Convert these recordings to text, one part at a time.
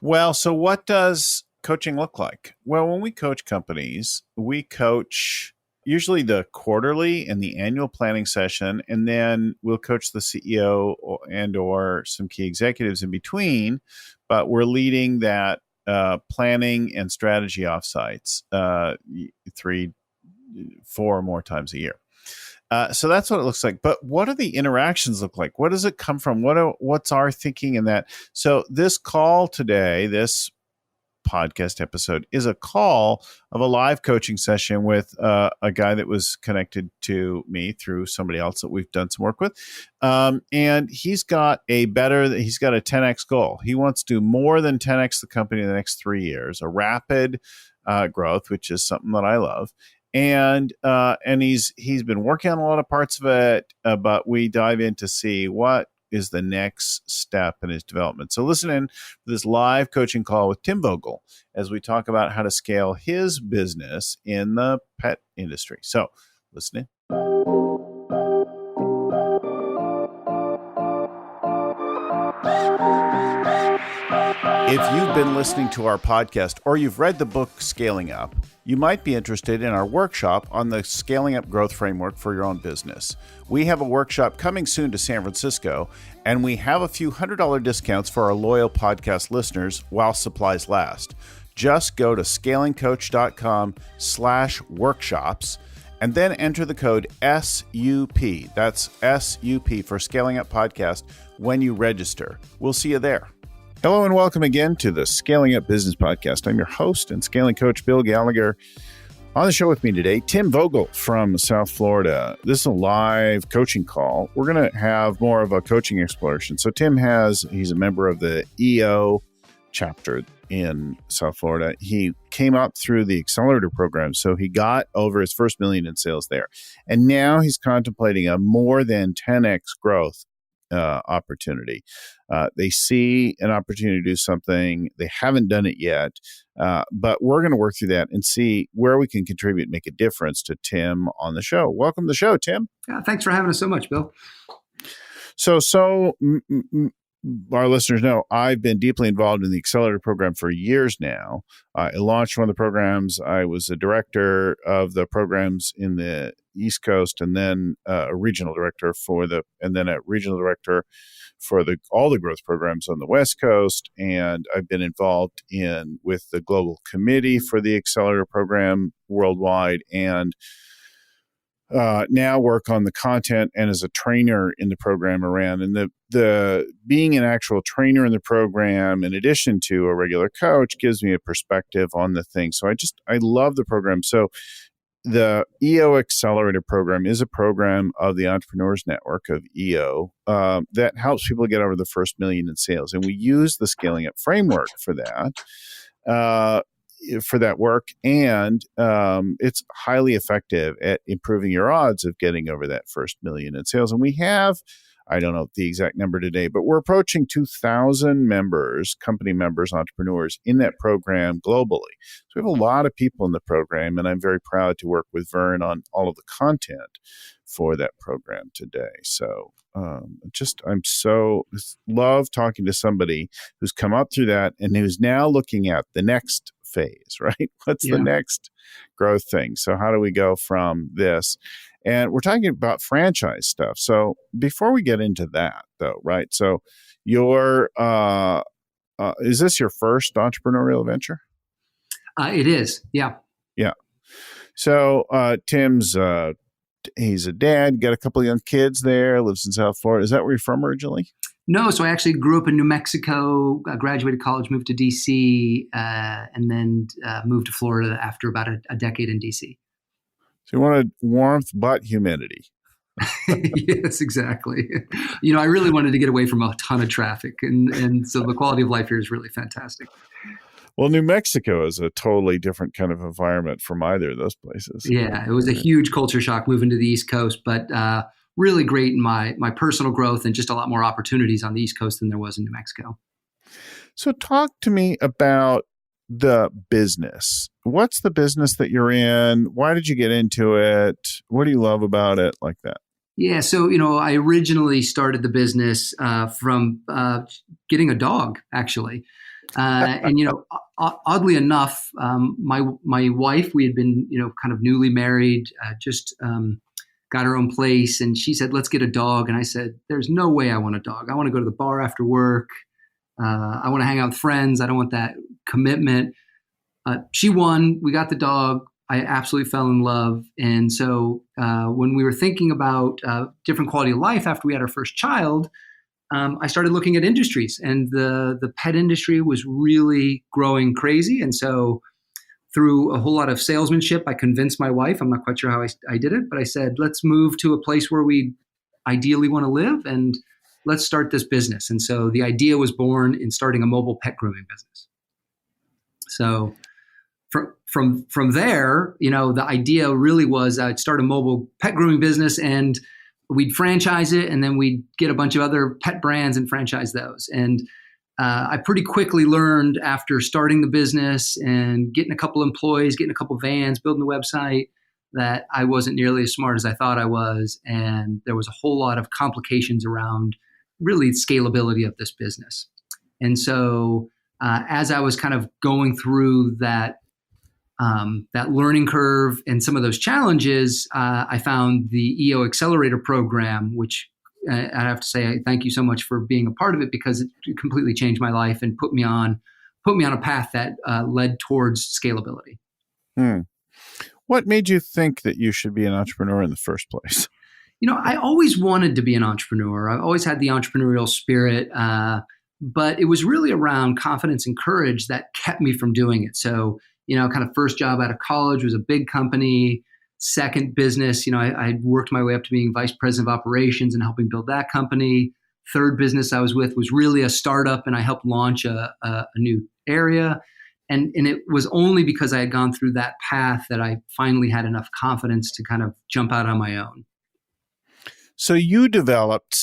Well, so what does coaching look like? Well, when we coach companies, we coach usually the quarterly and the annual planning session, and then we'll coach the CEO and or some key executives in between, but we're leading that planning and strategy offsites 3, 4 more times a year. So that's what it looks like. But what do the interactions look like? What does it come from? What's our thinking in that? So this call today, this podcast episode, is a call of a live coaching session with a guy that was connected to me through somebody else that we've done some work with. And he's got a 10x goal. He wants to do more than 10x the company in the next 3 years, a rapid growth, which is something that I love. And he's been working on a lot of parts of it, but we dive in to see what is the next step in his development. So listen in for this live coaching call with Tim Vogel as we talk about how to scale his business in the pet industry. So listen in. If you've been listening to our podcast or you've read the book Scaling Up, you might be interested in our workshop on the Scaling Up Growth Framework for your own business. We have a workshop coming soon to San Francisco, and we have a few $100 discounts for our loyal podcast listeners while supplies last. Just go to scalingcoach.com/workshops and then enter the code SUP. That's SUP for Scaling Up Podcast when you register. We'll see you there. Hello and welcome again to the Scaling Up Business Podcast. I'm your host and scaling coach, Bill Gallagher. On the show with me today, Tim Vogel from South Florida. This is a live coaching call. We're going to have more of a coaching exploration. So he's a member of the EO chapter in South Florida. He came up through the accelerator program. So he got over his first $1 million in sales there. And now he's contemplating a more than 10x growth opportunity. They see an opportunity to do something. They haven't done it yet, but we're going to work through that and see where we can contribute, make a difference to Tim on the show. Welcome to the show, Tim. Thanks for having us so much, Bill. Our listeners know I've been deeply involved in the Accelerator program for years now. I launched one of the programs. I was a director of the programs in the East Coast, and then a regional director for all the growth programs on the West Coast. And I've been involved with the global committee for the Accelerator program worldwide, and now work on the content and as a trainer in the program around. And the being an actual trainer in the program, in addition to a regular coach, gives me a perspective on the thing. So I love the program. So the EO Accelerator program is a program of the Entrepreneurs Network of EO that helps people get over the first $1 million in sales. And we use the Scaling Up framework for that. Work, and it's highly effective at improving your odds of getting over that first $1 million in sales. And we have, I don't know the exact number today, but we're approaching 2,000 members, company members, entrepreneurs in that program globally. So we have a lot of people in the program, and I'm very proud to work with Vern on all of the content for that program today. So I'm so love talking to somebody who's come up through that and who's now looking at the next phase, right? What's the next growth thing? So how do we go from this? And we're talking about franchise stuff. So before we get into that though, right? So is this your first entrepreneurial venture? It is. Yeah. Yeah. So Tim's he's a dad, got a couple of young kids there, lives in South Florida. Is that where you're from originally? No, so I actually grew up in New Mexico, graduated college, moved to D.C., and then moved to Florida after about a decade in D.C. So you wanted warmth but humidity. Yes, exactly. I really wanted to get away from a ton of traffic, and so the quality of life here is really fantastic. Well, New Mexico is a totally different kind of environment from either of those places. Yeah, it was a huge culture shock moving to the East Coast, but really great in my personal growth and just a lot more opportunities on the East Coast than there was in New Mexico. So talk to me about the business. What's the business that you're in? Why did you get into it? What do you love about it, like that? Yeah, so, I originally started the business from getting a dog, actually. And oddly enough, my wife, we had been kind of newly married, just got her own place, and she said, "Let's get a dog." And I said, "There's no way I want a dog. I want to go to the bar after work. I want to hang out with friends. I don't want that commitment." She won. We got the dog. I absolutely fell in love. And so when we were thinking about different quality of life after we had our first child, I started looking at industries, and the pet industry was really growing crazy. And so through a whole lot of salesmanship, I convinced my wife, I'm not quite sure how I did it, but I said, let's move to a place where we ideally want to live, and let's start this business. And so the idea was born in starting a mobile pet grooming business. So from there, the idea really was I'd start a mobile pet grooming business, and we'd franchise it, and then we'd get a bunch of other pet brands and franchise those. And I pretty quickly learned after starting the business and getting a couple employees, getting a couple vans, building the website, that I wasn't nearly as smart as I thought I was. And there was a whole lot of complications around really scalability of this business. And so as I was kind of going through that learning curve and some of those challenges, I found the EO Accelerator program, which I have to say thank you so much for being a part of it, because it completely changed my life and put me on a path that led towards scalability. What made you think that you should be an entrepreneur in the first place? I always wanted to be an entrepreneur. I've always had the entrepreneurial spirit, but it was really around confidence and courage that kept me from doing it. So kind of first job out of college was a big company. Second business, I worked my way up to being vice president of operations and helping build that company. Third business I was with was really a startup, and I helped launch a new area. And it was only because I had gone through that path that I finally had enough confidence to kind of jump out on my own. So you developed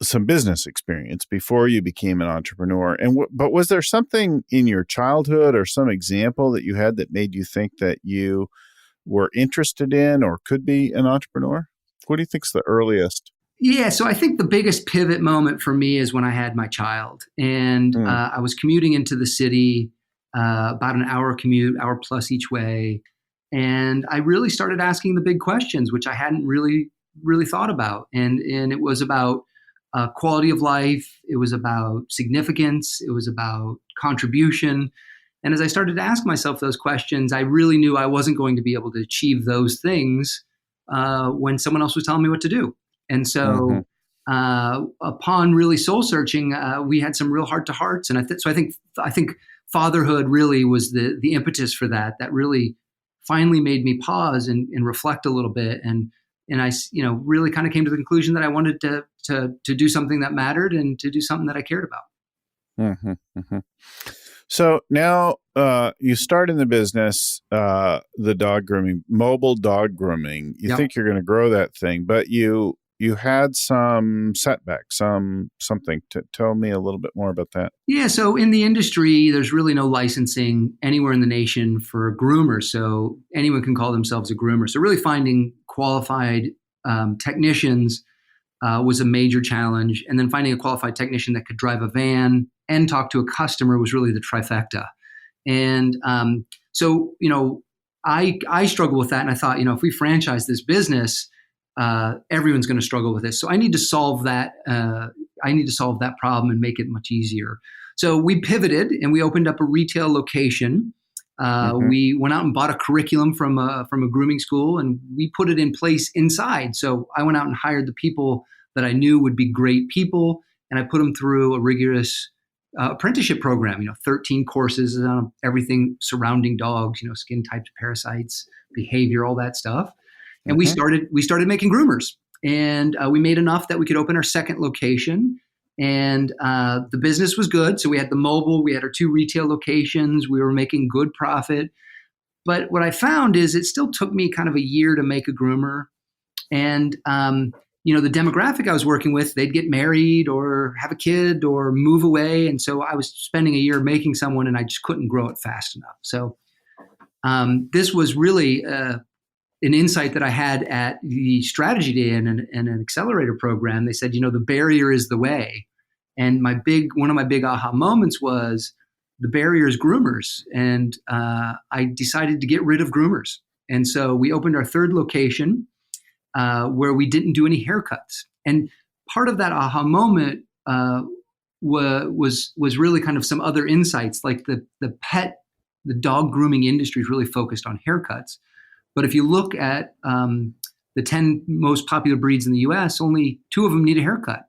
some business experience before you became an entrepreneur. But was there something in your childhood or some example that you had that made you think that you were interested in or could be an entrepreneur? What do you think's the earliest? Yeah, so I think the biggest pivot moment for me is when I had my child, and I was commuting into the city, about an hour commute, hour plus each way. And I really started asking the big questions, which I hadn't really thought about. And it was about quality of life. It was about significance. It was about contribution. And as I started to ask myself those questions, I really knew I wasn't going to be able to achieve those things when someone else was telling me what to do. And so upon really soul searching, we had some real heart to hearts. And I think fatherhood really was the impetus for that really finally made me pause and reflect a little bit. And I, really kind of came to the conclusion that I wanted to do something that mattered and to do something that I cared about. So now you start in the business, the dog grooming, mobile dog grooming. You think you're going to grow that thing, but you had some setbacks, something. Tell me a little bit more about that. Yeah, so in the industry, there's really no licensing anywhere in the nation for groomers. So anyone can call themselves a groomer. So really finding qualified technicians was a major challenge. And then finding a qualified technician that could drive a van and talk to a customer was really the trifecta. And so, I struggle with that. And I thought, if we franchise this business, everyone's going to struggle with this. So I need to solve that. I need to solve that problem and make it much easier. So we pivoted and we opened up a retail location. We went out and bought a curriculum from a grooming school, and we put it in place inside. So I went out and hired the people that I knew would be great people, and I put them through a rigorous apprenticeship program. 13 courses on everything surrounding dogs. Skin types, parasites, behavior, all that stuff. And we started making groomers, and we made enough that we could open our second location. And the business was good. So we had the mobile, we had our 2 retail locations. We were making good profit. But what I found is it still took me kind of a year to make a groomer. And, the demographic I was working with, they'd get married or have a kid or move away. And so I was spending a year making someone, and I just couldn't grow it fast enough. So this was really an insight that I had at the strategy day and an accelerator program. They said, the barrier is the way. And one of my big aha moments was the barrier is groomers. And I decided to get rid of groomers. And so we opened our third location where we didn't do any haircuts. And part of that aha moment was really kind of some other insights, like the dog grooming industry is really focused on haircuts. But if you look at the 10 most popular breeds in the US, only 2 of them need a haircut,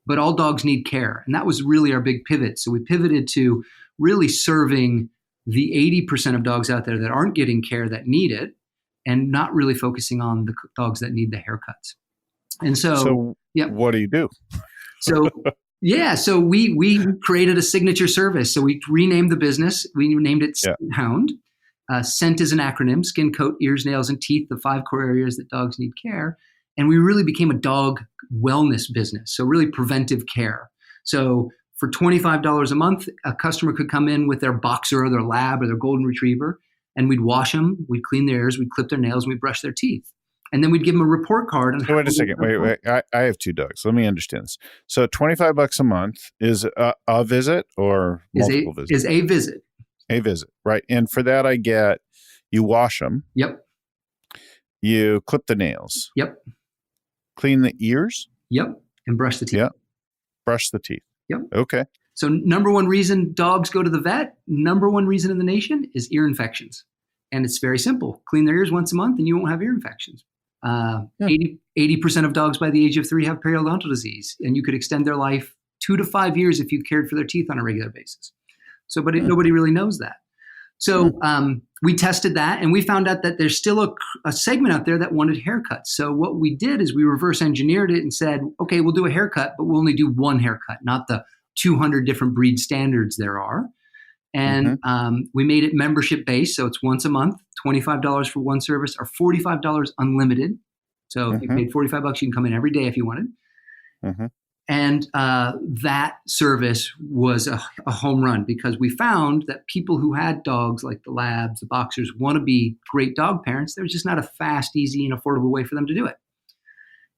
but all dogs need care. And that was really our big pivot. So we pivoted to really serving the 80% of dogs out there that aren't getting care that need it, and not really focusing on the dogs that need the haircuts. And so yeah. What do you do? So we created a signature service. So we renamed the business. We named it Skin Hound. Scent is an acronym: skin, coat, ears, nails, and teeth, the 5 core areas that dogs need care. And we really became a dog wellness business. So really preventive care. So for $25 a month, a customer could come in with their boxer or their lab or their golden retriever, and we'd wash them, we'd clean their ears, we'd clip their nails, and we'd brush their teeth. And then we'd give them a report card. Wait a second. Wait. I have 2 dogs. Let me understand this. So $25 a month is a visit or multiple visits? Is a visit. A visit, right. And for that, you wash them. Yep. You clip the nails. Yep. Clean the ears. Yep. And brush the teeth. Yep. Brush the teeth. Yep. Okay. So number one reason dogs go to the vet, number one reason in the nation is ear infections. And it's very simple. Clean their ears once a month and you won't have ear infections. 80% of dogs by the age of 3 have periodontal disease, and you could extend their life 2 to 5 years if you cared for their teeth on a regular basis. So, but nobody really knows that. So we tested that, and we found out that there's still a segment out there that wanted haircuts. So what we did is we reverse engineered it and said, okay, we'll do a haircut, but we'll only do one haircut, not the 200 different breed standards there are. And we made it membership based. So it's once a month, $25 for one service, or $45 unlimited. So if you paid $45, you can come in every day if you wanted. And that service was a home run, because we found that people who had dogs like the labs, the boxers, want to be great dog parents. There's just not a fast, easy, and affordable way for them to do it.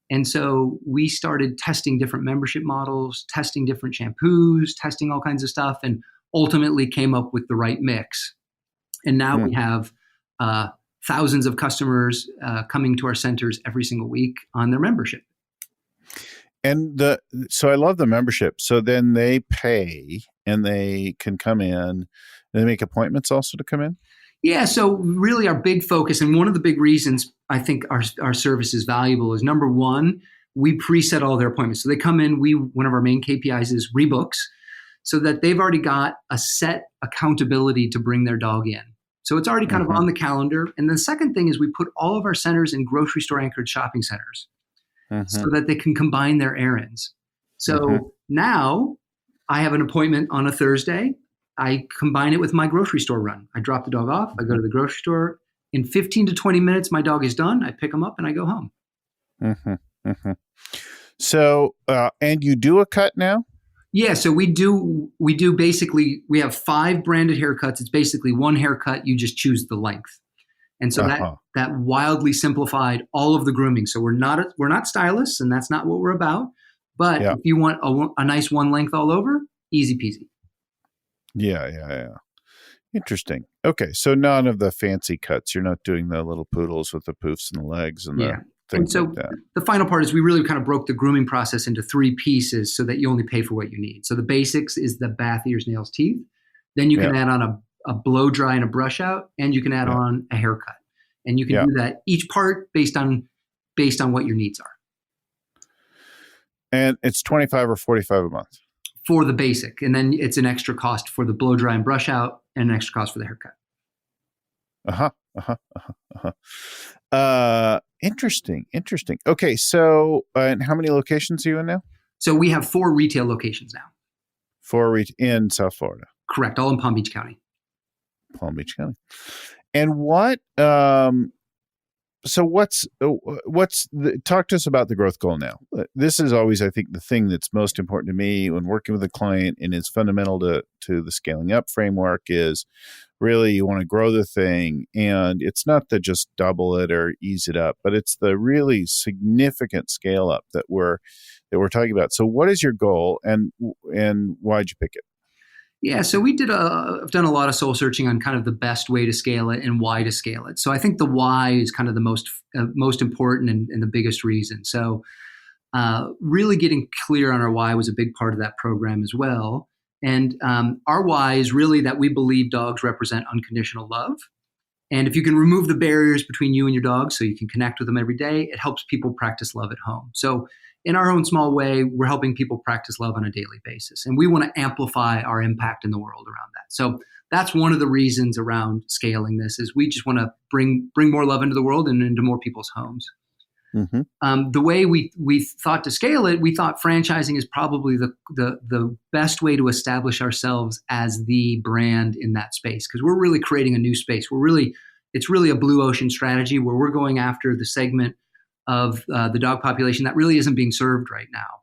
And so we started testing different membership models, testing different shampoos, testing all kinds of stuff, and ultimately came up with the right mix. And now we have thousands of customers coming to our centers every single week on their membership. And so I love the membership. So then they pay and they can come in, and they make appointments also to come in? Yeah. So really our big focus, and one of the big reasons I think our service is valuable, is number one, we preset all their appointments. So they come in, one of our main KPIs is rebooks, so that they've already got a set accountability to bring their dog in. So it's already kind of on the calendar. And the second thing is we put all of our centers in grocery store anchored shopping centers so that they can combine their errands. So now I have an appointment on a Thursday. I combine it with my grocery store run. I drop the dog off. I go to the grocery store. In 15 to 20 minutes, my dog is done. I pick him up and I go home. So, and you do a cut now? Yeah, so we do basically, we have 5 branded haircuts. It's basically one haircut. You just choose the length. And so that wildly simplified all of the grooming. So we're not stylists, and that's not what we're about. But if you want a nice one length all over, easy peasy. Yeah. Interesting. Okay, so none of the fancy cuts. You're not doing the little poodles with the poofs and the legs and the things like that. The final part is we really kind of broke the grooming process into 3 pieces so that you only pay for what you need. So the basics is the bath, ears, nails, teeth. Then you can add on a blow dry and a brush out, and you can add on a haircut. And you can do that each part based on what your needs are. And it's $25 or $45 a month for the basic, and then it's an extra cost for the blow dry and brush out, and an extra cost for the haircut. Interesting. Okay, so and how many locations are you in now? So we have 4 retail locations now. 4 in South Florida. Correct, all in Palm Beach County. And what? So talk to us about the growth goal now. This is always, I think, the thing that's most important to me when working with a client, and is fundamental to the scaling up framework, is really you want to grow the thing. And it's not to just double it or ease it up, but it's the really significant scale up that we're that we're talking about. So what is your goal, and why'd you pick it? Yeah, so I've done a lot of soul searching on kind of the best way to scale it and why to scale it. So I think the why is kind of the most important and the biggest reason. So really getting clear on our why was a big part of that program as well. And our why is really that we believe dogs represent unconditional love. And if you can remove the barriers between you and your dog so you can connect with them every day, it helps people practice love at home. So in our own small way, we're helping people practice love on a daily basis. And we want to amplify our impact in the world around that. So that's one of the reasons around scaling this is we just want to bring more love into the world and into more people's homes. Mm-hmm. The way we thought to scale it, we thought franchising is probably the best way to establish ourselves as the brand in that space, because we're really creating a new space. It's really a blue ocean strategy where we're going after the segment of the dog population that really isn't being served right now.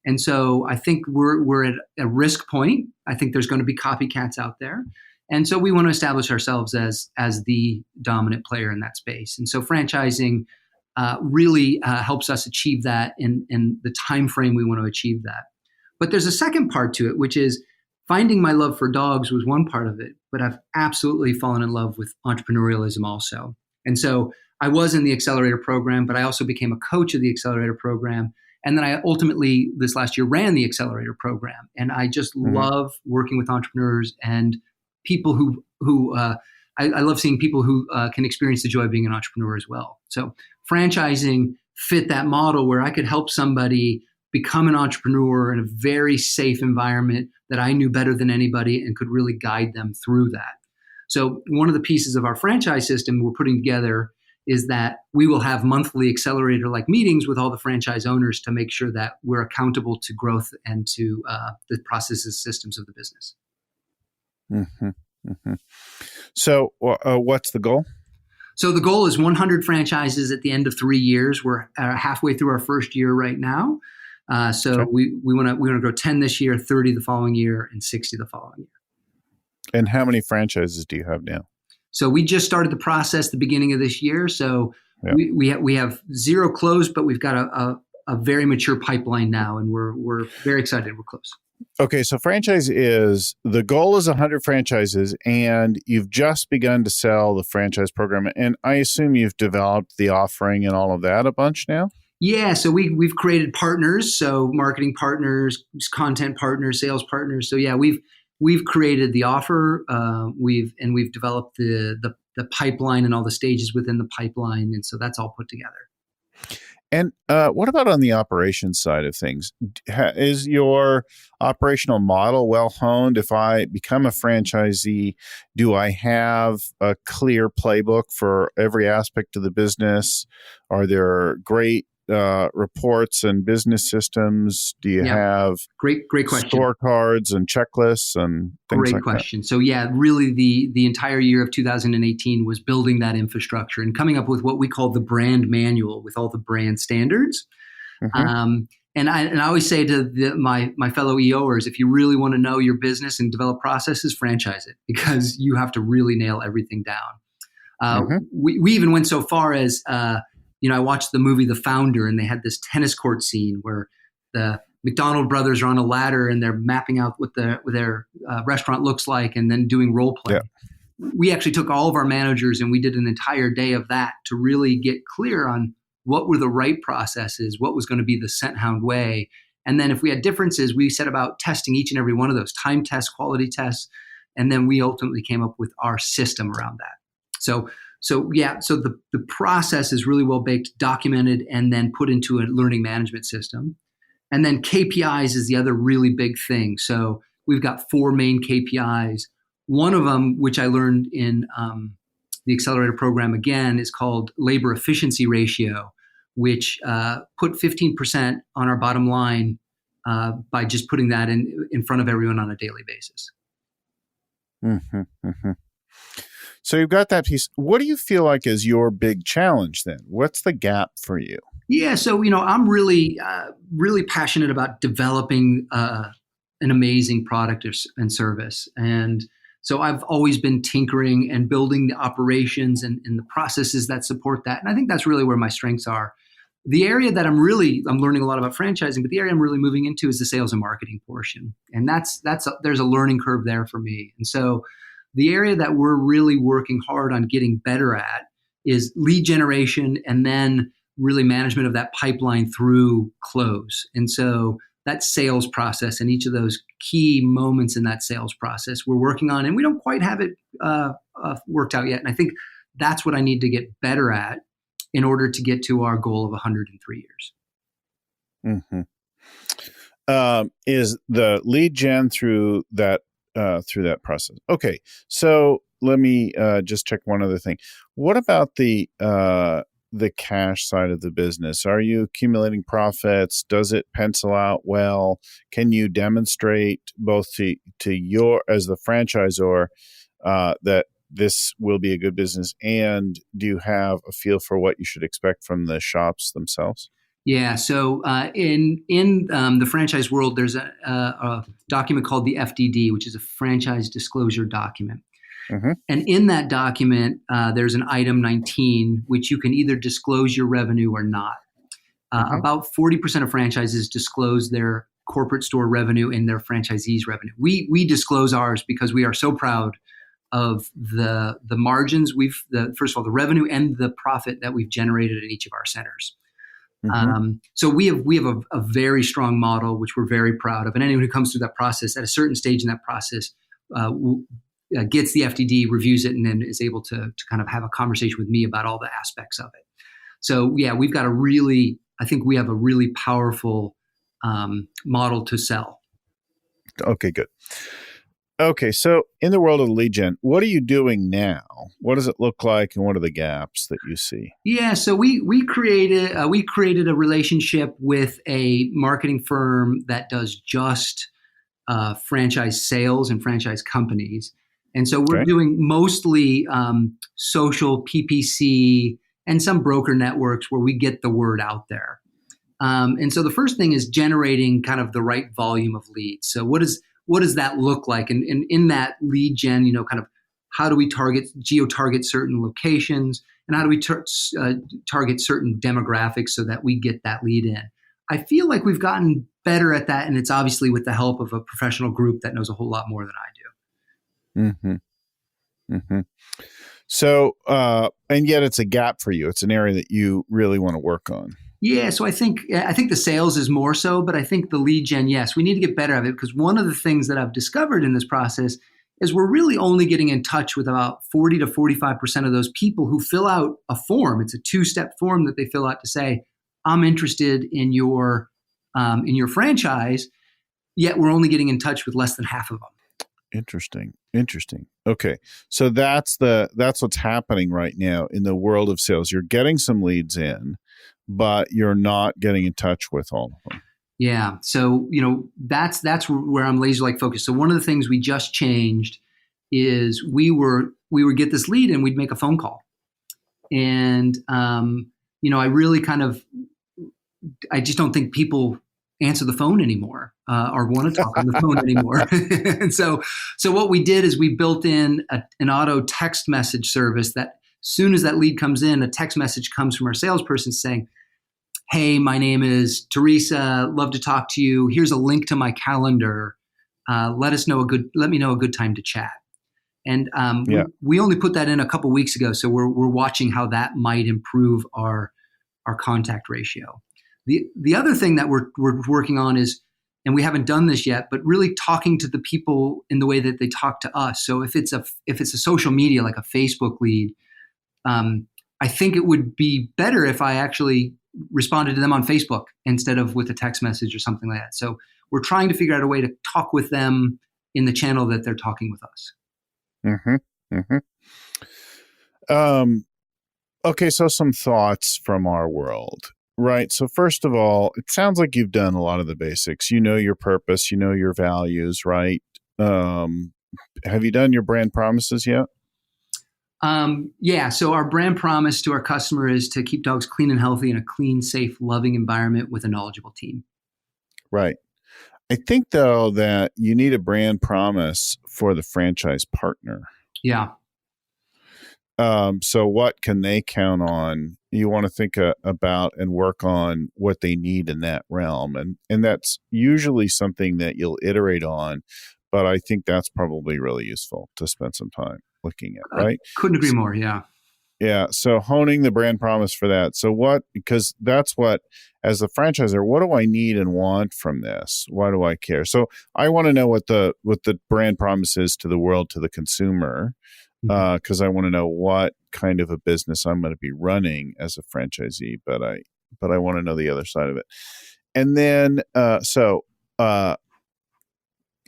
And so I think we're at a risk point. I think there's going to be copycats out there. And so we want to establish ourselves as the dominant player in that space. And so franchising really helps us achieve that in the time frame we want to achieve that. But there's a second part to it, which is finding my love for dogs was one part of it, but I've absolutely fallen in love with entrepreneurialism also. And so I was in the accelerator program, but I also became a coach of the accelerator program. And then I ultimately, this last year, ran the accelerator program. And I just love working with entrepreneurs and people who I love seeing people who can experience the joy of being an entrepreneur as well. So franchising fit that model where I could help somebody become an entrepreneur in a very safe environment that I knew better than anybody and could really guide them through that. So one of the pieces of our franchise system we're putting together is that we will have monthly accelerator-like meetings with all the franchise owners to make sure that we're accountable to growth and to the processes, systems of the business. Mm-hmm. Mm-hmm. So what's the goal? So the goal is 100 franchises at the end of 3 years. We're halfway through our first year right now. So okay. we want to grow 10 this year, 30 the following year, and 60 the following year. And how many franchises do you have now? So we just started the process the beginning of this year. So we have 0 closed, but we've got a very mature pipeline now, and we're very excited. We're close. Okay, so the goal is 100 franchises, and you've just begun to sell the franchise program. And I assume you've developed the offering and all of that a bunch now? Yeah, so we've created partners, so marketing partners, content partners, sales partners. So yeah, we've created the offer. We've developed the pipeline and all the stages within the pipeline, and so that's all put together. And what about on the operations side of things? Is your operational model well honed? If I become a franchisee, do I have a clear playbook for every aspect of the business? Are there great reports and business systems? Do you have great question, scorecards and checklists and things great like question. that? So yeah, really the entire year of 2018 was building that infrastructure and coming up with what we call the brand manual with all the brand standards. Mm-hmm. And I always say to my fellow EOers, if you really want to know your business and develop processes, franchise it, because you have to really nail everything down. We even went so far as I watched the movie The Founder, and they had this tennis court scene where the McDonald brothers are on a ladder and they're mapping out what their restaurant looks like and then doing role play. Yeah. We actually took all of our managers and we did an entire day of that to really get clear on what were the right processes, what was going to be the scent hound way. And then if we had differences, we set about testing each and every one of those, time tests, quality tests, and then we ultimately came up with our system around that. So the process is really well baked, documented, and then put into a learning management system. And then KPIs is the other really big thing. So we've got 4 main KPIs. One of them, which I learned in the accelerator program again, is called labor efficiency ratio, which put 15% on our bottom line by just putting that in front of everyone on a daily basis. Mm-hmm, mm-hmm. So you've got that piece. What do you feel like is your big challenge then? What's the gap for you? Yeah, so I'm really passionate about developing an amazing product and service, and so I've always been tinkering and building the operations and the processes that support that. And I think that's really where my strengths are. The area that I'm learning a lot about franchising, but the area I'm really moving into is the sales and marketing portion, and there's a learning curve there for me. And so, the area that we're really working hard on getting better at is lead generation, and then really management of that pipeline through close. And so that sales process and each of those key moments in that sales process we're working on, and we don't quite have it worked out yet. And I think that's what I need to get better at in order to get to our goal of 103 years. Mm-hmm. Is the lead gen through that process? Okay, so let me just check one other thing. What about the cash side of the business? Are you accumulating profits? Does it pencil out well? Can you demonstrate both to your as the franchisor that this will be a good business, and do you have a feel for what you should expect from the shops themselves? Yeah. So in the franchise world, there's a document called the FDD, which is a franchise disclosure document. Mm-hmm. And in that document, there's an item 19, which you can either disclose your revenue or not. Mm-hmm. About 40% of franchises disclose their corporate store revenue and their franchisees' revenue. We disclose ours because we are so proud of the margins first of all, the revenue and the profit that we've generated in each of our centers. Mm-hmm. So we have a very strong model, which we're very proud of. And anyone who comes through that process at a certain stage in that process gets the FDD, reviews it, and then is able to kind of have a conversation with me about all the aspects of it. So yeah, I think we have a really powerful model to sell. Okay, good. Okay, so in the world of lead gen, what are you doing now? What does it look like, and what are the gaps that you see? Yeah, so we created a relationship with a marketing firm that does just franchise sales and franchise companies, and so we're doing mostly social PPC and some broker networks where we get the word out there. And so the first thing is generating kind of the right volume of leads. So what does that look like? And in that lead gen, kind of how do we geo-target certain locations, and how do we target certain demographics so that we get that lead in? I feel like we've gotten better at that, and it's obviously with the help of a professional group that knows a whole lot more than I do. Mm-hmm. Mm-hmm. So, and yet it's a gap for you. It's an area that you really want to work on. Yeah, so I think the sales is more so, but I think the lead gen, yes, we need to get better at it, because one of the things that I've discovered in this process is we're really only getting in touch with about 40 to 45% of those people who fill out a form. It's a 2-step form that they fill out to say, I'm interested in your franchise, yet we're only getting in touch with less than half of them. Interesting. Okay. So that's what's happening right now in the world of sales. You're getting some leads in, but you're not getting in touch with all of them. Yeah. So, that's where I'm laser-like focused. So one of the things we just changed is we would get this lead and we'd make a phone call. And, I really I just don't think people answer the phone anymore or want to talk on the phone anymore. And so what we did is we built in an auto text message service that as soon as that lead comes in, a text message comes from our salesperson saying, hey, my name is Teresa. Love to talk to you. Here's a link to my calendar. Let me know a good time to chat. And we only put that in a couple weeks ago, so we're watching how that might improve our contact ratio. The other thing that we're working on is, and we haven't done this yet, but really talking to the people in the way that they talk to us. So if it's a social media like a Facebook lead, I think it would be better if I actually responded to them on Facebook instead of with a text message or something like that. So we're trying to figure out a way to talk with them in the channel that they're talking with us. Mm-hmm. Mm-hmm. Okay, so some thoughts from our world, right? So first of all, it sounds like you've done a lot of the basics. You know your purpose, you know your values, right? Have you done your brand promises yet? Yeah. So our brand promise to our customer is to keep dogs clean and healthy in a clean, safe, loving environment with a knowledgeable team. Right. I think, though, that you need a brand promise for the franchise partner. Yeah. So what can they count on? You want to think about and work on what they need in that realm. And that's usually something that you'll iterate on, but I think that's probably really useful to spend some time looking at, right? Couldn't agree more. Yeah. Yeah. So honing the brand promise for that. So because that's what, as a franchisor, what do I need and want from this? Why do I care? So I want to know what the brand promise is to the world, to the consumer, because I want to know what kind of a business I'm going to be running as a franchisee, but I want to know the other side of it. And then,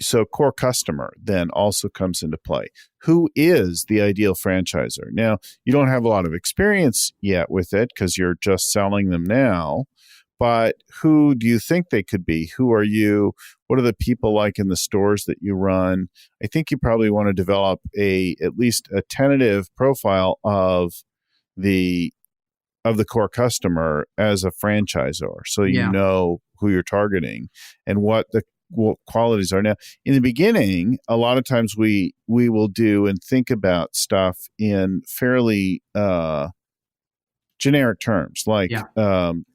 so core customer then also comes into play. Who is the ideal franchisor? Now, you don't have a lot of experience yet with it because you're just selling them now, but who do you think they could be? Who are you? What are the people like in the stores that you run? I think you probably want to develop at least a tentative profile of the core customer as a franchisor, so you Yeah. know who you're targeting and what the qualities are. Now, in the beginning, a lot of times we will do and think about stuff in fairly generic terms, like Yeah.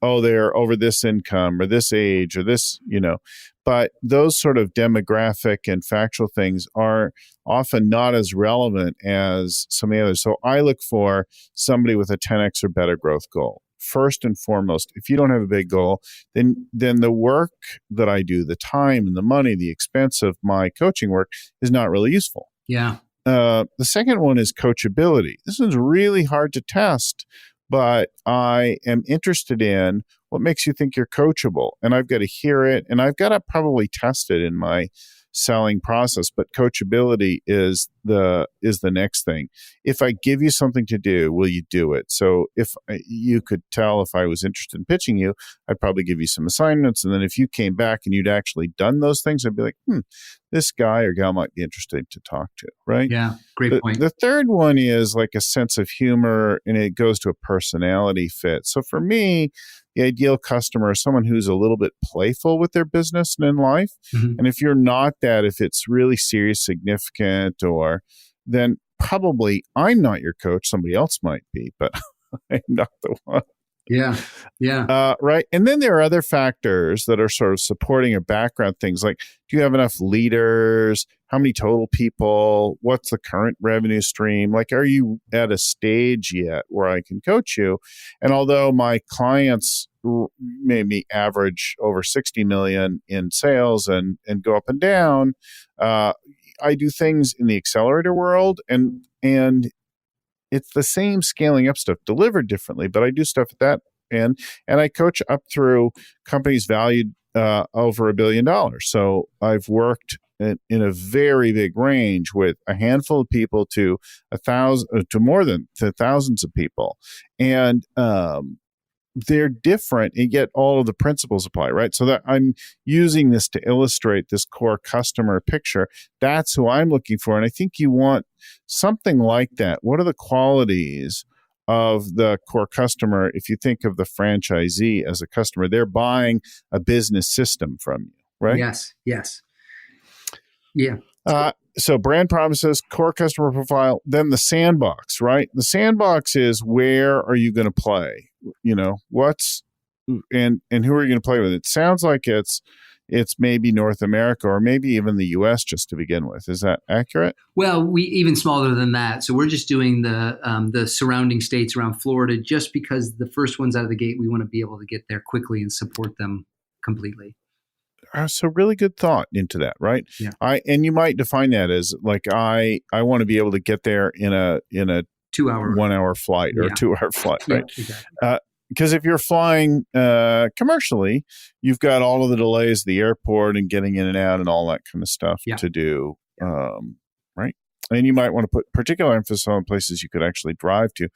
they're over this income or this age or this, but those sort of demographic and factual things are often not as relevant as some of the others. So I look for somebody with a 10x or better growth goal. First and foremost, if you don't have a big goal, then the work that I do, the time and the money, the expense of my coaching work is not really useful. Yeah. The second one is coachability. This one's really hard to test, but I am interested in what makes you think you're coachable. And I've got to hear it, and I've got to probably test it in my selling process. But coachability is the next thing. If I give you something to do, will you do it? So if you could tell if I was interested in pitching you, I'd probably give you some assignments. And then if you came back and you'd actually done those things, I'd be like, this guy or gal might be interesting to talk to, right? Yeah. Great point. The third one is like a sense of humor, and it goes to a personality fit. So for me, the ideal customer is someone who's a little bit playful with their business and in life. Mm-hmm. And if you're not that, if it's really serious, significant, then probably I'm not your coach. Somebody else might be, but I'm not the one. Yeah. Yeah. Right. And then there are other factors that are sort of supporting or background things like, do you have enough leaders? How many total people? What's the current revenue stream? Like, are you at a stage yet where I can coach you? And although my clients maybe average over 60 million in sales and go up and down, I do things in the accelerator world, and it's the same scaling up stuff delivered differently, but I do stuff at that end, and I coach up through companies valued over $1 billion. So I've worked in a very big range with a handful of people to 1,000 to more than to thousands of people, and they're different, and yet all of the principles apply, right? So that I'm using this to illustrate this core customer picture. That's who I'm looking for. And I think you want something like that. What are the qualities of the core customer? If you think of the franchisee as a customer, they're buying a business system from you, right? Yes. Yes. Yeah. So brand promises, core customer profile, then the sandbox, right? The sandbox is, where are you going to play? What's and who are you going to play with? It sounds like it's maybe North America or maybe even the US just to begin with. Is that accurate? Well, we even smaller than that. So we're just doing the surrounding states around Florida, just because the first ones out of the gate, we want to be able to get there quickly and support them completely. So really good thought into that, right? Yeah. And you might define that as like, I want to be able to get there in a 2-hour 1 hour flight or a 2-hour flight, right? Yeah, exactly. Because if you're flying commercially, you've got all of the delays at the airport and getting in and out and all that kind of stuff to do, right? And you might want to put particular emphasis on places you could actually drive to.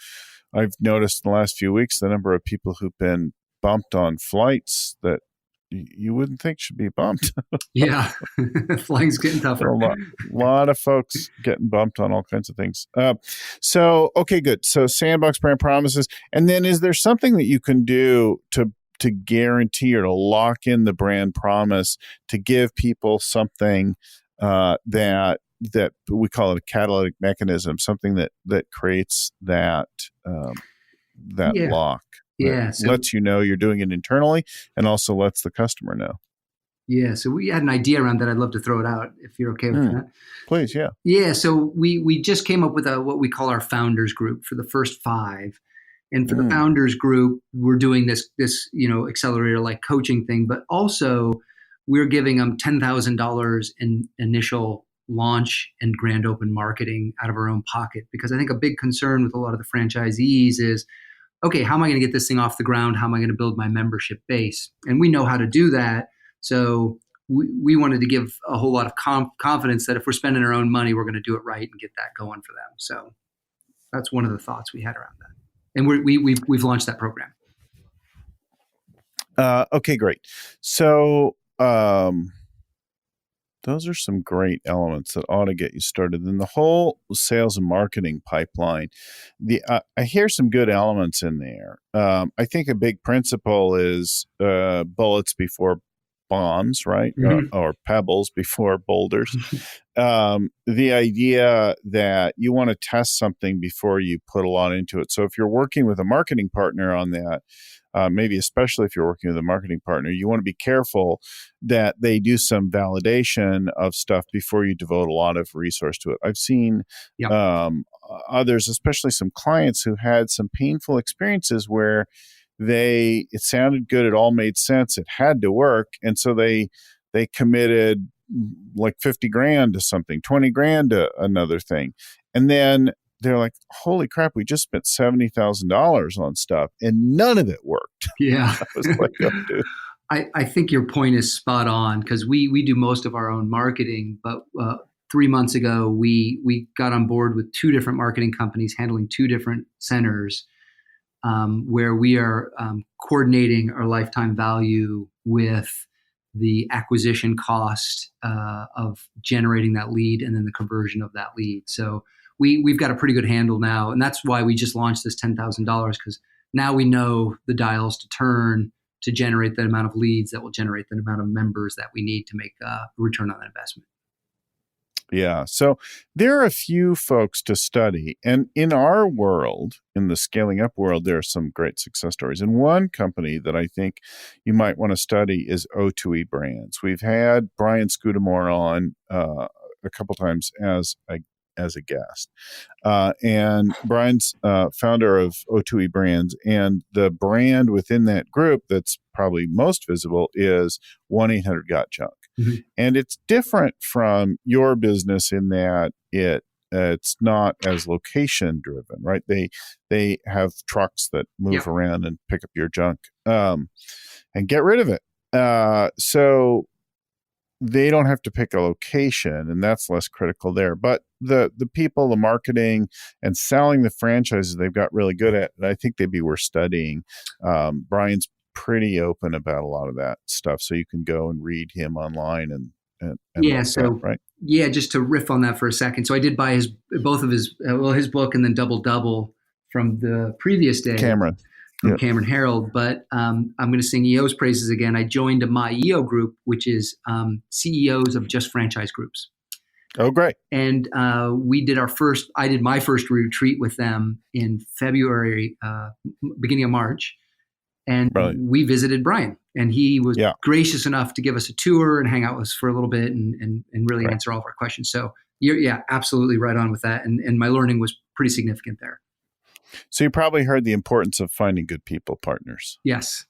I've noticed in the last few weeks the number of people who've been bumped on flights that you wouldn't think should be bumped. Yeah, flying's getting tougher. A lot of folks getting bumped on all kinds of things. So, okay, good. So sandbox brand promises. And then is there something that you can do to guarantee or to lock in the brand promise, to give people something that that we call it a catalytic mechanism, something that creates that Yeah. lock that Yeah. So lets you know you're doing it internally and also lets the customer know. yeah. So we had an idea around that. I'd love to throw it out if you're okay with that. Please, yeah. Yeah. So we just came up with what we call our founders group for the first 5. And for the founders group, we're doing this accelerator like coaching thing, but also we're giving them $10,000 in initial launch and grand open marketing out of our own pocket. Because I think a big concern with a lot of the franchisees is, okay, how am I going to get this thing off the ground? How am I going to build my membership base? And we know how to do that. So we wanted to give a whole lot of confidence that if we're spending our own money, we're going to do it right and get that going for them. So that's one of the thoughts we had around that. And we've launched that program. Okay, great. So those are some great elements that ought to get you started. In the whole sales and marketing pipeline, I hear some good elements in there. I think a big principle is bullets before bombs, right? Or pebbles before boulders. The idea that you want to test something before you put a lot into it. So if you're working with a marketing partner on that, maybe especially if you're working with a marketing partner, you want to be careful that they do some validation of stuff before you devote a lot of resource to it. I've seen others, especially some clients who had some painful experiences where it sounded good, it all made sense, it had to work, and so they committed like 50 grand to something, 20 grand to another thing, and then they're like, holy crap, we just spent $70,000 on stuff and none of it worked. Yeah. I was like, oh, dude. I think your point is spot on, because we do most of our own marketing, but 3 months ago we got on board with 2 different marketing companies handling 2 different centers, where we are coordinating our lifetime value with the acquisition cost of generating that lead and then the conversion of that lead. So we've got a pretty good handle now. And that's why we just launched this $10,000, because now we know the dials to turn to generate the amount of leads that will generate the amount of members that we need to make a return on that investment. Yeah. So there are a few folks to study. And in our world, in the scaling up world, there are some great success stories. And one company that I think you might want to study is O2E Brands. We've had Brian Scudamore on a couple times as a guest. And Brian's founder of O2E Brands, and the brand within that group that's probably most visible is 1-800-GOT-JUNK. Mm-hmm. And it's different from your business in that it's not as location driven, right? They have trucks that move around and pick up your junk and get rid of it. So they don't have to pick a location, and that's less critical there. But the people, the marketing and selling the franchises, they've got really good at, and I think they'd be worth studying. Brian's pretty open about a lot of that stuff, so you can go and read him online and right? Yeah, just to riff on that for a second. So I did buy his book and then Double from the previous day. Cameron Harold, but I'm going to sing EO's praises again. I joined my EO group, which is CEOs of just franchise groups. Oh, great. And I did my first retreat with them in February, beginning of March. And we visited Brian, and he was gracious enough to give us a tour and hang out with us for a little bit and really answer all of our questions. So you're absolutely right on with that. And my learning was pretty significant there. So you probably heard the importance of finding good people partners. Yes.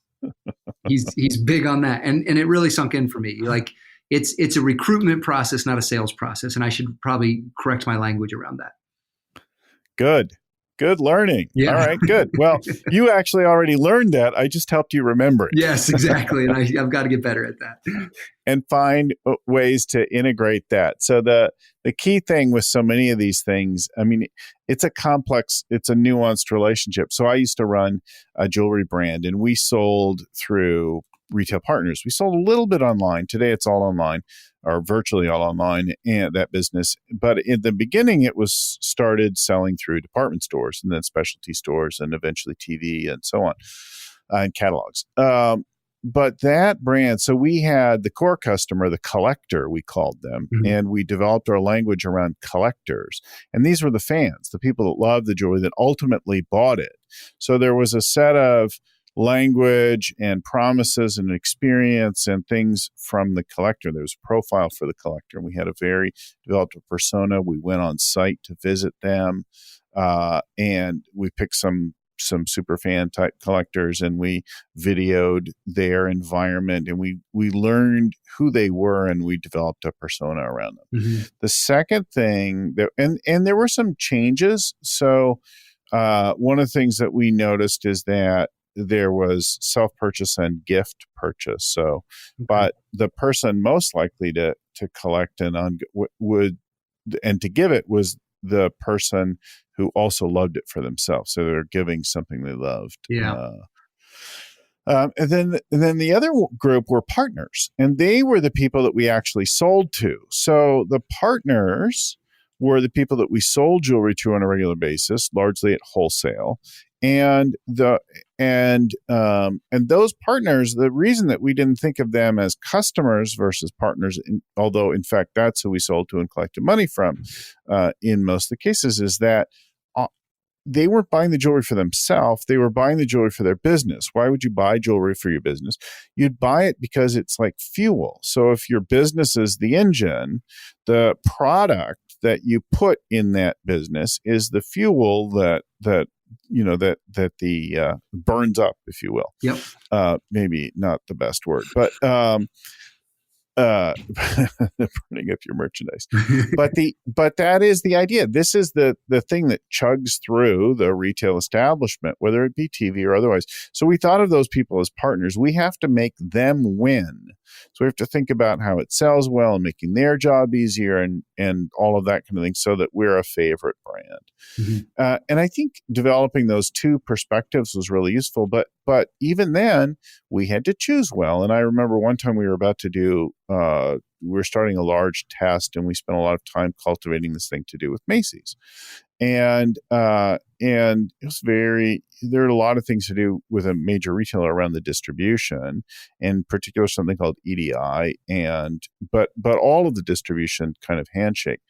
He's big on that. And it really sunk in for me. Like it's a recruitment process, not a sales process. And I should probably correct my language around that. Good learning. Yeah. All right, good. Well, you actually already learned that. I just helped you remember it. Yes, exactly. And I've got to get better at that. And find ways to integrate that. So the key thing with so many of these things, I mean, it's a nuanced relationship. So I used to run a jewelry brand, and we sold through retail partners. We sold a little bit online. Today it's all online, or virtually all online, and that business. But in the beginning, it was started selling through department stores and then specialty stores and eventually TV and so on, and catalogs. but that brand, so we had the core customer, the collector, we called them, Mhm. and we developed our language around collectors. And these were the fans, the people that loved the jewelry that ultimately bought it. So there was a set of language and promises and experience and things from the collector. There was a profile for the collector. And we had developed a persona. We went on site to visit them. And we picked some super fan type collectors, and we videoed their environment, and we learned who they were, and we developed a persona around them. Mm-hmm. The second thing and there were some changes. So one of the things that we noticed is that there was self-purchase and gift purchase. So, but the person most likely to collect and would and to give it was the person who also loved it for themselves. So they're giving something they loved. Yeah. And then the other group were partners, and they were the people that we actually sold to. So the partners were the people that we sold jewelry to on a regular basis, largely at wholesale. And those partners, the reason that we didn't think of them as customers versus partners, although in fact that's who we sold to and collected money from in most of the cases, is that they weren't buying the jewelry for themselves. They were buying the jewelry for their business. Why would you buy jewelry for your business? You'd buy it because it's like fuel. So if your business is the engine, the product that you put in that business is the fuel that burns up, if you will. Yep. Maybe not the best word, but burning up your merchandise. But that is the idea. This is the thing that chugs through the retail establishment, whether it be TV or otherwise. So we thought of those people as partners. We have to make them win. So we have to think about how it sells well and making their job easier and all of that kind of thing, so that we're a favorite brand. Mm-hmm. And I think developing those two perspectives was really useful. But even then, we had to choose well. And I remember one time we were about to do, we were starting a large test, and we spent a lot of time cultivating this thing to do with Macy's. And it was there are a lot of things to do with a major retailer around the distribution, in particular something called EDI, but all of the distribution kind of handshake.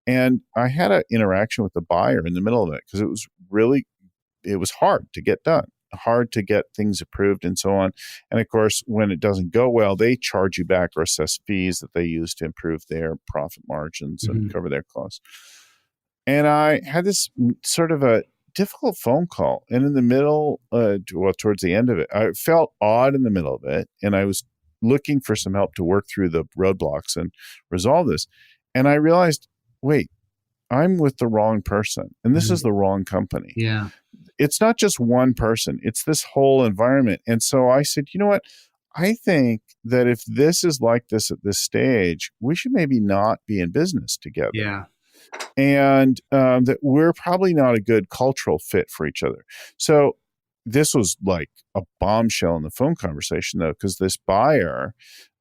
And I had an interaction with the buyer in the middle of it, because it was hard to get done, hard to get things approved and so on. And of course, when it doesn't go well, they charge you back or assess fees that they use to improve their profit margins and cover their costs. And I had this sort of a difficult phone call. And in the middle, towards the end of it, I felt odd in the middle of it. And I was looking for some help to work through the roadblocks and resolve this. And I realized, wait, I'm with the wrong person. And this is the wrong company. Yeah. It's not just one person. It's this whole environment. And so I said, you know what? I think that if this is like this at this stage, we should maybe not be in business together. Yeah. And that we're probably not a good cultural fit for each other. So this was like a bombshell in the phone conversation, though, because this buyer,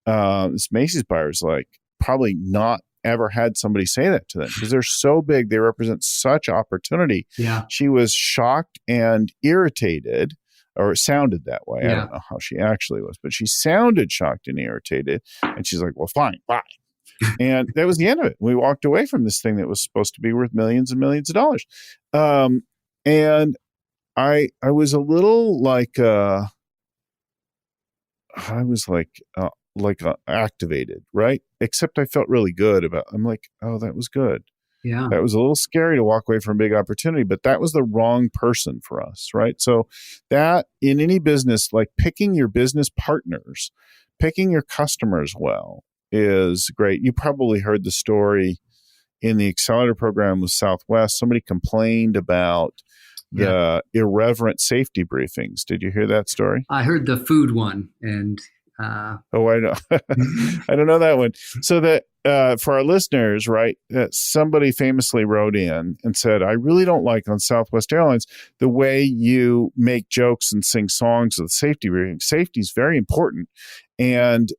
this Macy's buyer, is like probably not ever had somebody say that to them, because they're so big. They represent such opportunity. Yeah. She was shocked and irritated, or it sounded that way. Yeah. I don't know how she actually was, but she sounded shocked and irritated. And she's like, well, fine, bye. And that was the end of it. We walked away from this thing that was supposed to be worth millions and millions of dollars. And I was a little like, activated, right? Except I felt really good I'm like, oh, that was good. Yeah. That was a little scary to walk away from a big opportunity, but that was the wrong person for us, right? So that in any business, like picking your business partners, picking your customers well is great. You probably heard the story in the accelerator program with Southwest. Somebody complained about the irreverent safety briefings. Did you hear that story? I heard the food one, and I know. I don't know that one. So that for our listeners, right, somebody famously wrote in and said, I really don't like on Southwest Airlines the way you make jokes and sing songs with safety briefing. Safety is very important. And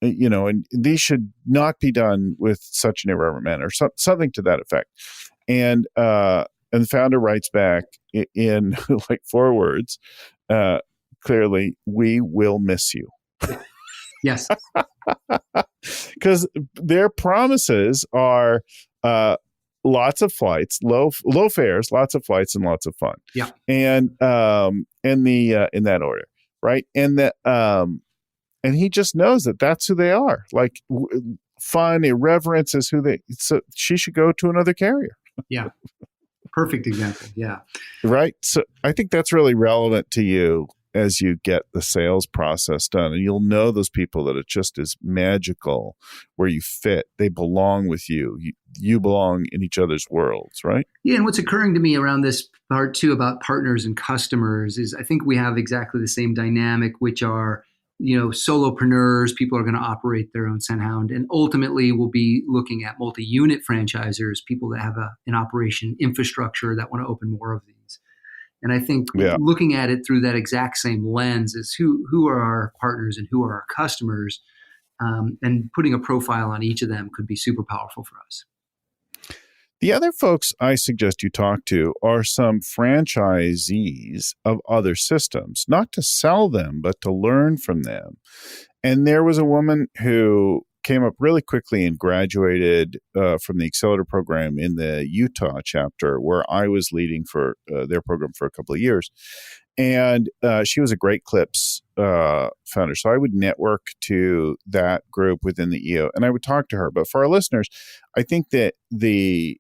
and these should not be done with such an irreverent manner, something to that effect. And the founder writes back in like 4 words, clearly, we will miss you. Yes. Because their promises are lots of flights, low fares, lots of flights, and lots of fun. Yeah. And in that order, right? And he just knows that that's who they are. Like fun, irreverence is who they. So she should go to another carrier. Yeah. Perfect example. Yeah. Right. So I think that's really relevant to you as you get the sales process done. And you'll know those people that it just is magical where you fit. They belong with you. You belong in each other's worlds, right? Yeah. And what's occurring to me around this part too about partners and customers is I think we have exactly the same dynamic, which are, solopreneurs, people are going to operate their own Scenthound, and ultimately we'll be looking at multi-unit franchisers, people that have an operation infrastructure that want to open more of these. And I think looking at it through that exact same lens is who are our partners and who are our customers, and putting a profile on each of them could be super powerful for us. The other folks I suggest you talk to are some franchisees of other systems, not to sell them, but to learn from them. And there was a woman who came up really quickly and graduated from the Accelerator program in the Utah chapter, where I was leading for their program for a couple of years. And she was a Great Clips founder. So I would network to that group within the EO, and I would talk to her. But for our listeners, I think that the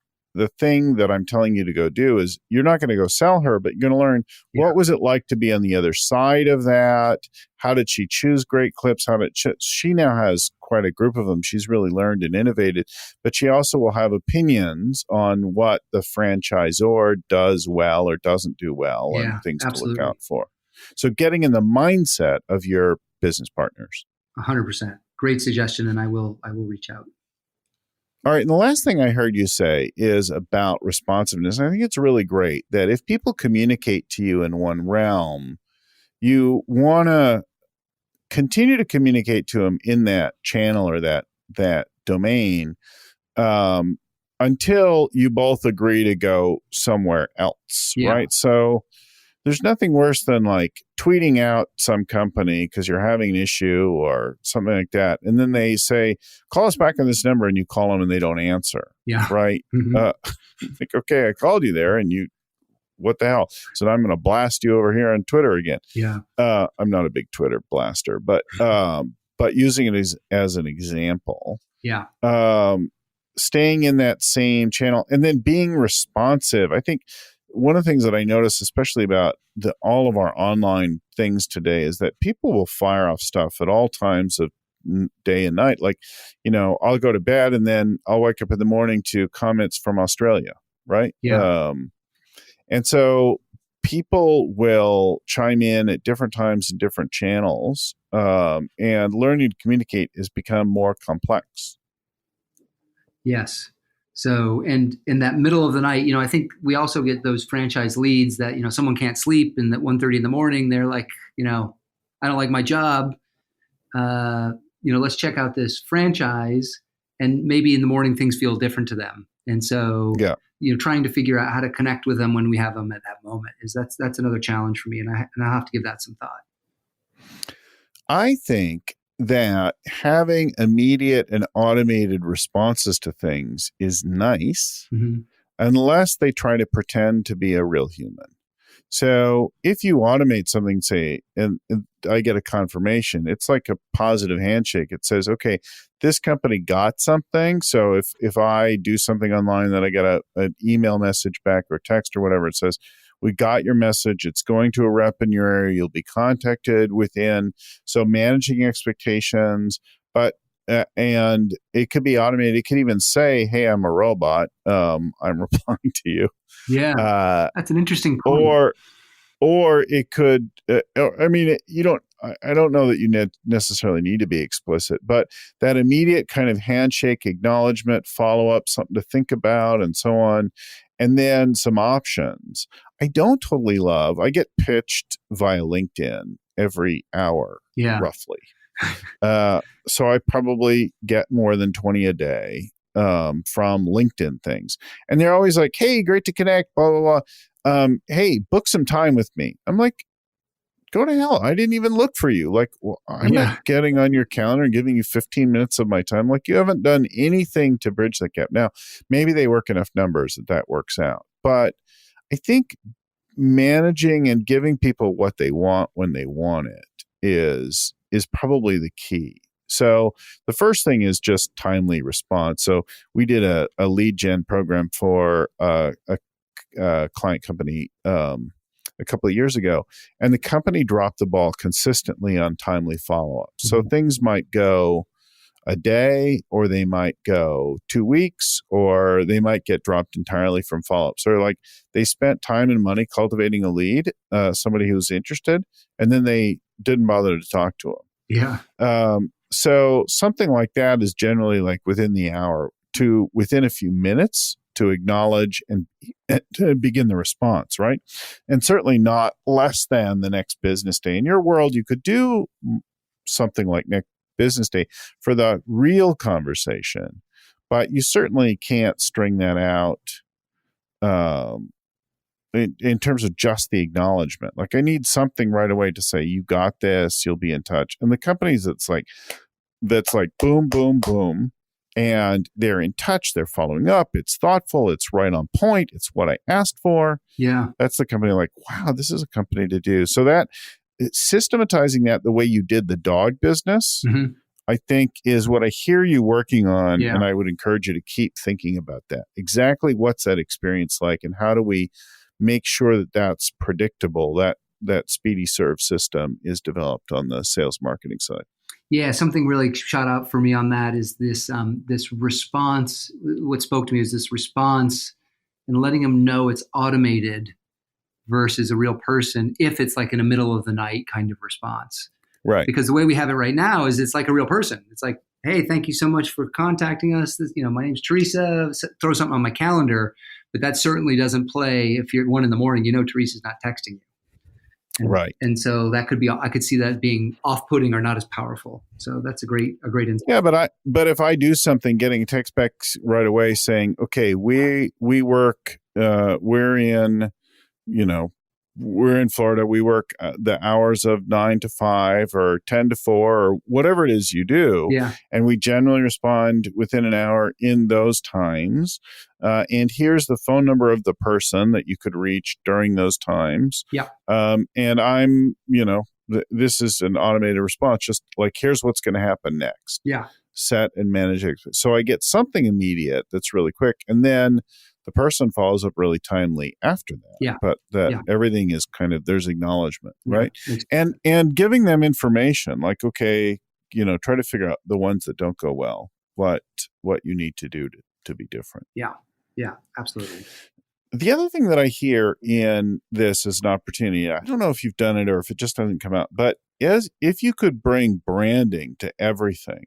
thing that I'm telling you to go do is you're not going to go sell her, but you're going to learn what was it like to be on the other side of that? How did she choose Great Clips? She now has quite a group of them. She's really learned and innovated, but she also will have opinions on what the franchisor does well or doesn't do well and things absolutely. to look out for. So getting in the mindset of your business partners. 100%. Great suggestion. And I will reach out. All right. And the last thing I heard you say is about responsiveness. And I think it's really great that if people communicate to you in one realm, you want to continue to communicate to them in that channel or that domain until you both agree to go somewhere else. Right. So there's nothing worse than like tweeting out some company because you're having an issue or something like that. And then they say, call us back on this number, and you call them and they don't answer. Yeah. Right. You think, okay, I called you there and what the hell? So now I'm going to blast you over here on Twitter again. Yeah. I'm not a big Twitter blaster, but using it as an example. Yeah. Staying in that same channel and then being responsive. I think one of the things that I notice, especially about all of our online things today, is that people will fire off stuff at all times of day and night. Like, I'll go to bed and then I'll wake up in the morning to comments from Australia, right? Yeah. And so people will chime in at different times in different channels, and learning to communicate has become more complex. Yes. So, and in that middle of the night, I think we also get those franchise leads that, someone can't sleep, and at 1:30 in the morning, they're like, I don't like my job. Let's check out this franchise. And maybe in the morning, things feel different to them. And so, trying to figure out how to connect with them when we have them at that moment that's another challenge for me. And I'll have to give that some thought. I think that having immediate and automated responses to things is nice, unless they try to pretend to be a real human. So if you automate something, say, and I get a confirmation, it's like a positive handshake. It says, okay, this company got something. So if I do something online that I get an email message back or text or whatever, it says, we got your message. It's going to a rep in your area. You'll be contacted within. So managing expectations, but and it could be automated. It could even say, hey, I'm a robot. I'm replying to you. Yeah. That's an interesting point. Or it could, I don't know that you necessarily need to be explicit, but that immediate kind of handshake, acknowledgement, follow up, something to think about, and so on. And then some options. I don't totally love. I get pitched via LinkedIn every hour, roughly. So I probably get more than 20 a day from LinkedIn things. And they're always like, hey, great to connect, blah, blah, blah. Hey, book some time with me. I'm like, go to hell. I didn't even look for you. Like, well, I'm not Yeah. getting on your calendar and giving you 15 minutes of my time. Like, you haven't done anything to bridge that gap. Now, maybe they work enough numbers that works out. But I think managing and giving people what they want when they want it is probably the key. So the first thing is just timely response. So we did a lead gen program for a client company a couple of years ago, and the company dropped the ball consistently on timely follow-up. So things might go a day, or they might go 2 weeks, or they might get dropped entirely from follow-up. So like they spent time and money cultivating a lead, somebody who's interested, and then they didn't bother to talk to them. Yeah. So something like that is generally like within the hour to within a few minutes to acknowledge and to begin the response, right? And certainly not less than the next business day. In your world, you could do something like next business day for the real conversation, but you certainly can't string that out in terms of just the acknowledgement. Like, I need something right away to say, you got this, you'll be in touch. And the companies that's like boom, boom, boom, and they're in touch, they're following up, it's thoughtful, it's right on point, it's what I asked for. Yeah. That's the company like, wow, this is a company to do. So that systematizing that the way you did the dog business, I think is what I hear you working on. Yeah. And I would encourage you to keep thinking about that. Exactly what's that experience like, and how do we make sure that that's predictable, that speedy serve system is developed on the sales marketing side. Yeah, something really shot out for me on that is this this response. What spoke to me is this response and letting them know it's automated versus a real person, if it's like in the middle of the night kind of response. Right. Because the way we have it right now is it's like a real person. It's like, hey, thank you so much for contacting us. My name's Teresa. Throw something on my calendar. But that certainly doesn't play if you're at 1 a.m, Teresa's not texting you. Right. And so that could be, I could see that being off-putting or not as powerful. So that's a great insight. Yeah, but if I do something, getting a text back right away saying, okay, we work, we're in Florida. We work the hours of 9 to 5 or 10 to 4 or whatever it is you do. Yeah. And we generally respond within an hour in those times. And here's the phone number of the person that you could reach during those times. Yeah. And I'm, this is an automated response. Just like, here's what's going to happen next. Yeah. Set and manage it. So I get something immediate that's really quick. And then the person follows up really timely after that. Yeah. But everything is kind of, there's acknowledgement, right? Yeah. And giving them information like, okay, try to figure out the ones that don't go well, what you need to do to be different. Yeah. Yeah, absolutely. The other thing that I hear in this as an opportunity, I don't know if you've done it or if it just doesn't come out, but if you could bring branding to everything.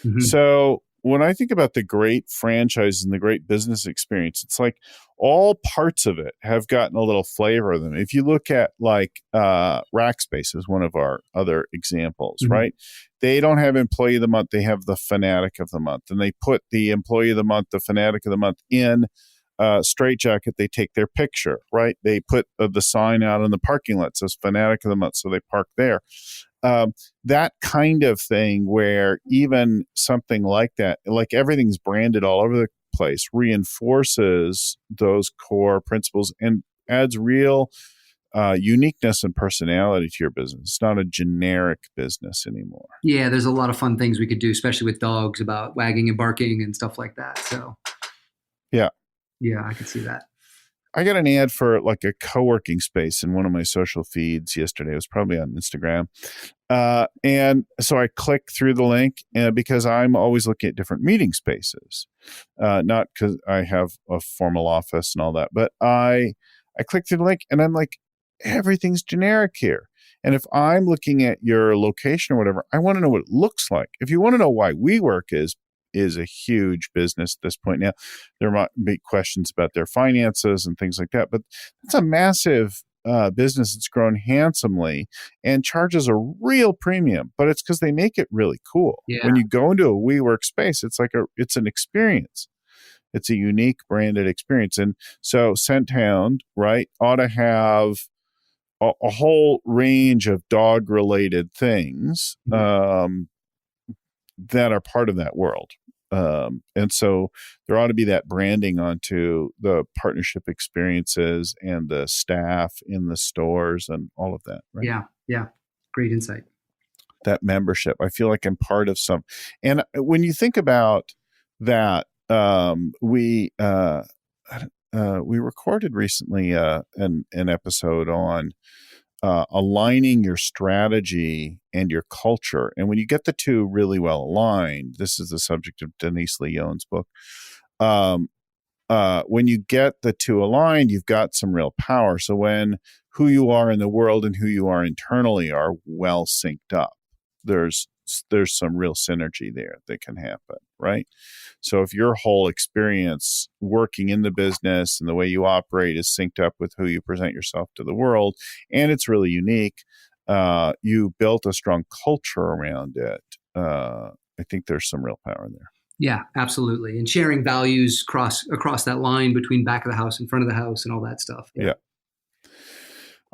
Mm-hmm. So when I think about the great franchise and the great business experience, it's like all parts of it have gotten a little flavor of them. If you look at like Rackspace is one of our other examples, right? They don't have employee of the month. They have the fanatic of the month. And they put the employee of the month, the fanatic of the month in straitjacket. They take their picture, right? They put the sign out in the parking lot that says fanatic of the month. So they park there. That kind of thing where even something like that, like everything's branded all over the place, reinforces those core principles and adds real uniqueness and personality to your business. It's not a generic business anymore. Yeah, there's a lot of fun things we could do, especially with dogs, about wagging and barking and stuff like that. So yeah, I could see that. I got an ad for like a co-working space in one of my social feeds yesterday. It was probably on Instagram. And so I clicked through the link because I'm always looking at different meeting spaces. Not because I have a formal office and all that, but I clicked through the link and I'm like, everything's generic here. And if I'm looking at your location or whatever, I want to know what it looks like. If you want to know why WeWork is a huge business at this point now, there might be questions about their finances and things like that, but it's a massive business that's grown handsomely and charges a real premium, but it's because they make it really cool. Yeah. When you go into a WeWork space, it's an experience. It's a unique branded experience. And so ScentHound, right, ought to have a whole range of dog related things that are part of that world. And so there ought to be that branding onto the partnership experiences and the staff in the stores and all of that, right? Yeah. Great insight. That membership. I feel like I'm part of some. And when you think about that, we recorded recently an episode on aligning your strategy and your culture. And when you get the two really well aligned, this is the subject of Denise Leon's book. When you get the two aligned, you've got some real power. So when who you are in the world and who you are internally are well synced up, there's some real synergy there that can happen, right? So if your whole experience working in the business and the way you operate is synced up with who you present yourself to the world, and it's really unique, you built a strong culture around it. I think there's some real power there. Yeah, absolutely. And sharing values across that line between back of the house and front of the house and all that stuff. Yeah.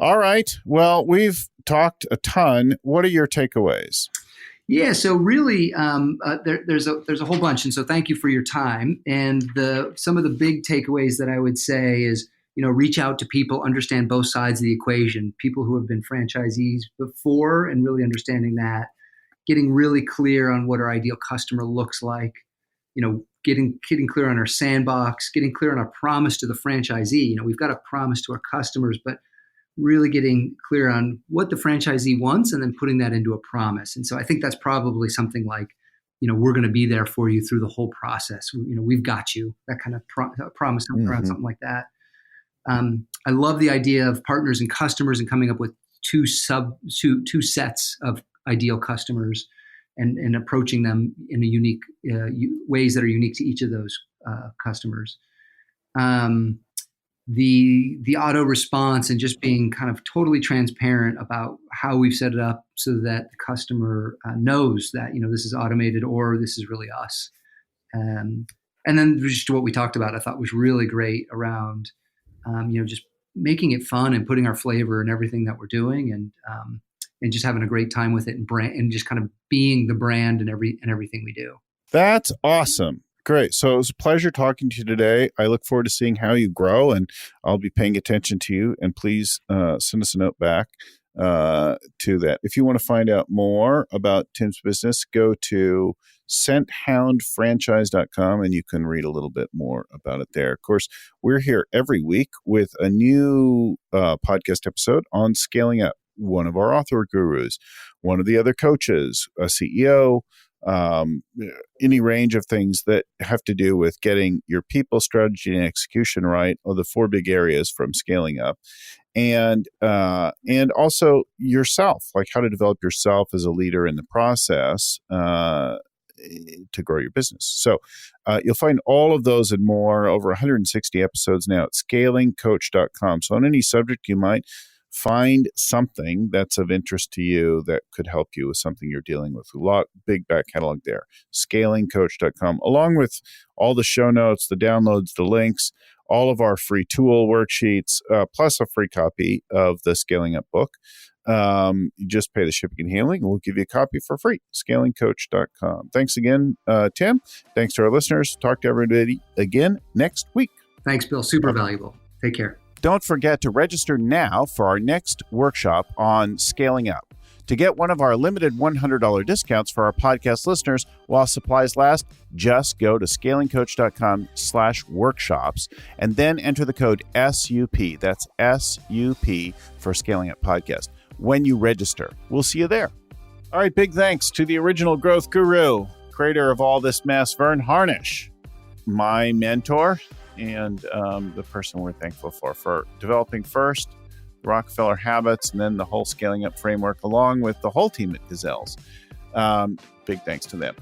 All right. Well, we've talked a ton. What are your takeaways? Yeah, so really, there's a whole bunch, and so thank you for your time. And some of the big takeaways that I would say is, reach out to people, understand both sides of the equation, people who have been franchisees before, and really understanding that, getting really clear on what our ideal customer looks like, getting clear on our sandbox, getting clear on our promise to the franchisee. We've got a promise to our customers, but really getting clear on what the franchisee wants and then putting that into a promise. And so I think that's probably something like, we're going to be there for you through the whole process. We've got you, that kind of promise around something like that. I love the idea of partners and customers and coming up with two sets of ideal customers and approaching them in a unique ways that are unique to each of those customers. The auto response and just being kind of totally transparent about how we've set it up so that the customer knows that, this is automated or this is really us. And then just what we talked about, I thought was really great around, just making it fun and putting our flavor in everything that we're doing and just having a great time with it and just kind of being the brand and everything we do. That's awesome. Great. So it was a pleasure talking to you today. I look forward to seeing how you grow, and I'll be paying attention to you. And please send us a note back to that. If you want to find out more about Tim's business, go to scenthoundfranchise.com and you can read a little bit more about it there. Of course, we're here every week with a new podcast episode on scaling up. One of our author gurus, one of the other coaches, a CEO, any range of things that have to do with getting your people, strategy, and execution right, or the four big areas from scaling up, and also yourself, like how to develop yourself as a leader in the process to grow your business. So you'll find all of those and more, over 160 episodes now at scalingcoach.com. So on any subject you might find something that's of interest to you that could help you with something you're dealing with. A lot, big back catalog there. Scalingcoach.com, along with all the show notes, the downloads, the links, all of our free tool worksheets, plus a free copy of the Scaling Up book. You just pay the shipping and handling, and we'll give you a copy for free. Scalingcoach.com. Thanks again, Tim. Thanks to our listeners. Talk to everybody again next week. Thanks, Bill. Super valuable. Take care. Don't forget to register now for our next workshop on scaling up. To get one of our limited $100 discounts for our podcast listeners while supplies last, just go to scalingcoach.com/workshops and then enter the code SUP. That's SUP for Scaling Up Podcast when you register. We'll see you there. All right, big thanks to the original growth guru, creator of all this mess, Vern Harnish, my mentor, and the person we're thankful for developing first the Rockefeller habits and then the whole scaling up framework along with the whole team at Gazelles. Big thanks to them.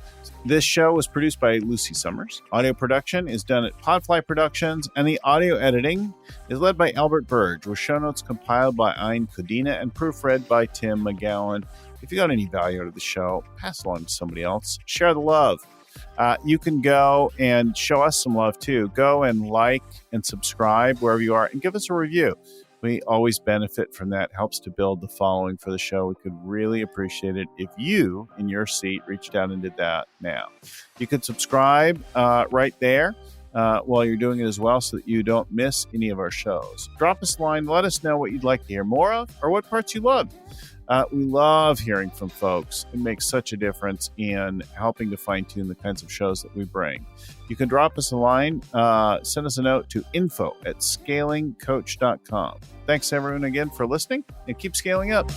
This show was produced by Lucy Summers. Audio production is done at Podfly Productions, and the audio editing is led by Albert Burge, with show notes compiled by Ayn Kodina and proofread by Tim McGowan. If you got any value out of the show, pass it along to somebody else. Share the love. You can go and show us some love too. Go and like and subscribe wherever you are and give us a review. We always benefit from that. Helps to build the following for the show. We could really appreciate it if you, in your seat, reached out and did that now. You can subscribe right there while you're doing it as well so that you don't miss any of our shows. Drop us a line. Let us know what you'd like to hear more of or what parts you love. We love hearing from folks. It makes such a difference in helping to fine-tune the kinds of shows that we bring. You can drop us a line, send us a note to info@scalingcoach.com. Thanks, everyone, again for listening, and keep scaling up.